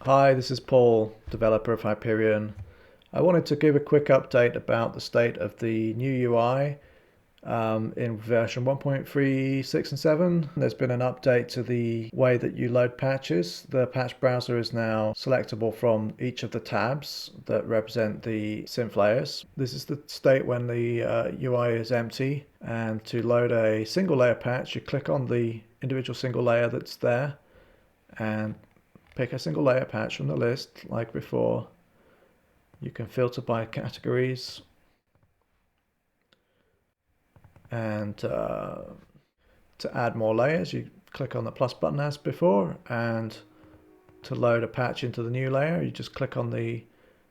Hi, this is Paul, developer of Hyperion. I wanted to give a quick update about the state of the new UI in version 1.36 and 7. There's been an update to the way that you load patches. The patch browser is now selectable from each of the tabs that represent the synth layers. This is the state when the UI is empty, and to load a single layer patch, you click on the individual single layer that's there and pick a single layer patch from the list like before. You can filter by categories, and to add more layers you click on the plus button as before, and to load a patch into the new layer you just click on the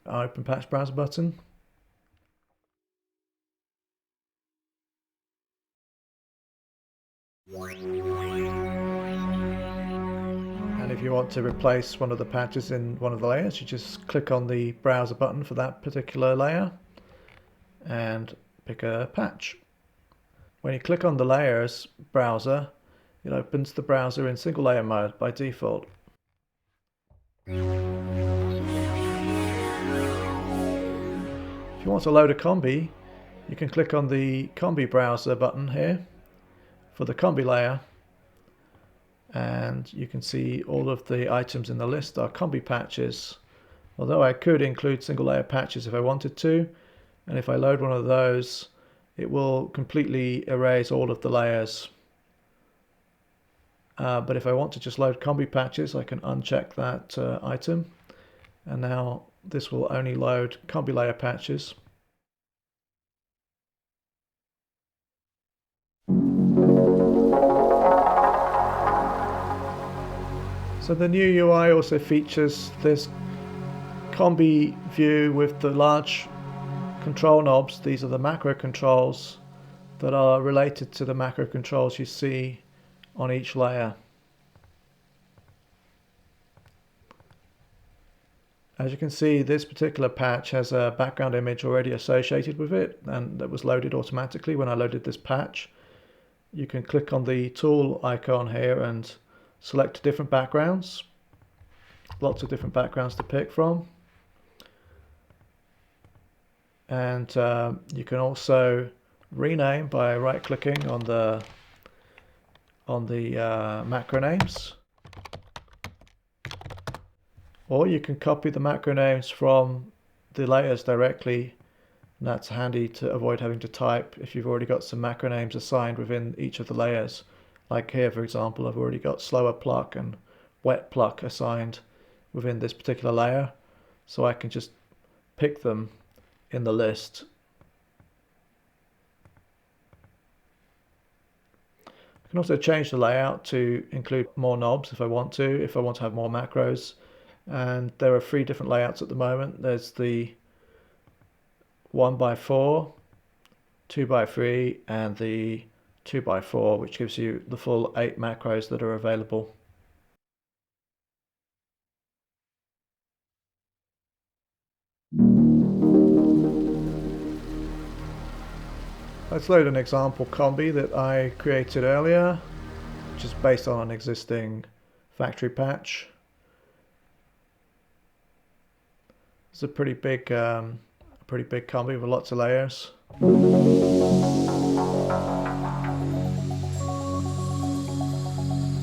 open patch browser button. And if you want to replace one of the patches in one of the layers, you just click on the browser button for that particular layer and pick a patch. When you click on the layers browser, it opens the browser in single layer mode by default. If you want to load a combi, you can click on the Combi browser button here for the combi layer, and you can see all of the items in the list are combi patches, although I could include single layer patches if I wanted to, and if I load one of those it will completely erase all of the layers. But if I want to just load combi patches, I can uncheck that item, and now this will only load combi layer patches. So the new UI also features this Combi View with the large control knobs. These are the macro controls that are related to the macro controls you see on each layer. As you can see, this particular patch has a background image already associated with it, and that was loaded automatically when I loaded this patch. You can click on the tool icon here and select different backgrounds. Lots of different backgrounds to pick from. And you can also rename by right-clicking on the macro names, or you can copy the macro names from the layers directly, and that's handy to avoid having to type if you've already got some macro names assigned within each of the layers. Like here, for example, I've already got slower pluck and wet pluck assigned within this particular layer, so I can just pick them in the list. I can also change the layout to include more knobs if I want to have more macros. And there are 3 different layouts at the moment. There's the 1x4, 2x3, and the 2x4, which gives you the full 8 macros that are available. Let's load an example combi that I created earlier, which is based on an existing factory patch. It's a pretty big combi with lots of layers.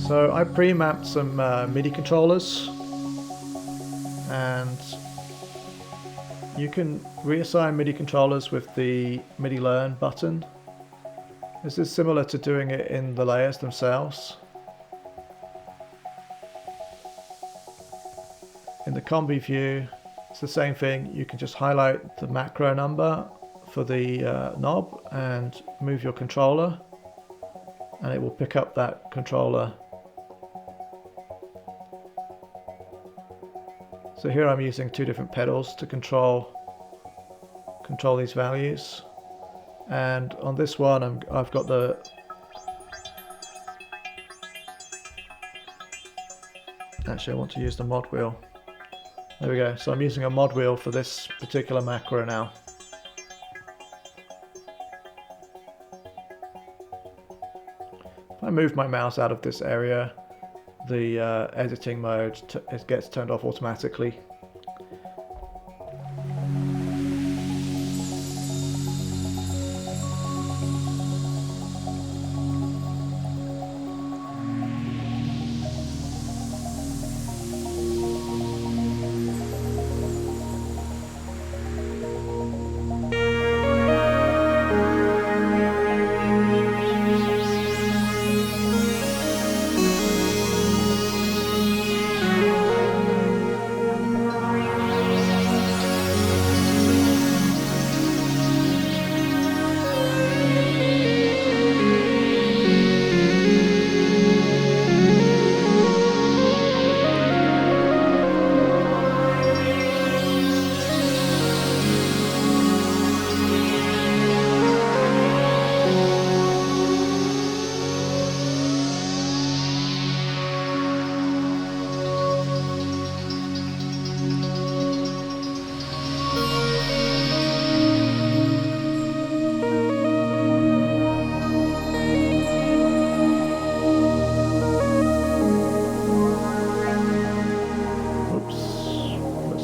So I pre-mapped some MIDI controllers, and you can reassign MIDI controllers with the MIDI Learn button. This is similar to doing it in the layers themselves. In the Combi View, it's the same thing. You can just highlight the macro number for the knob and move your controller, and it will pick up that controller. So here I'm using 2 different pedals to control these values, and on this one I've got the actually I want to use the mod wheel. There we go. So I'm using a mod wheel for this particular macro now. If I move my mouse out of this area, the editing mode it gets turned off automatically.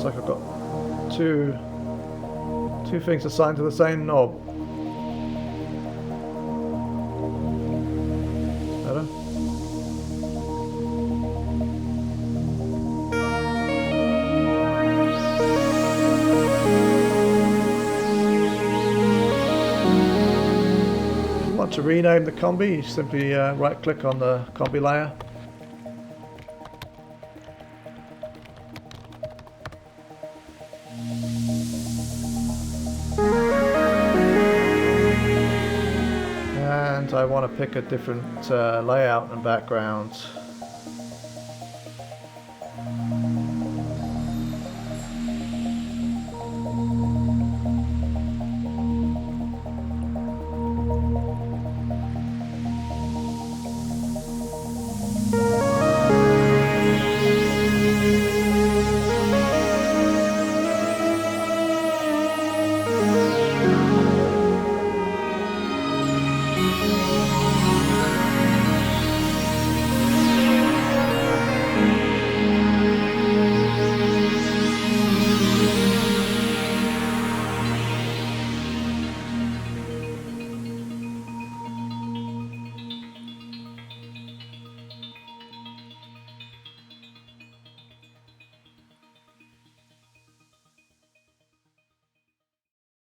Like I've got two things assigned to the same knob. Better? Want to rename the Combi? You simply right click on the Combi layer. And I want to pick a different layout and background.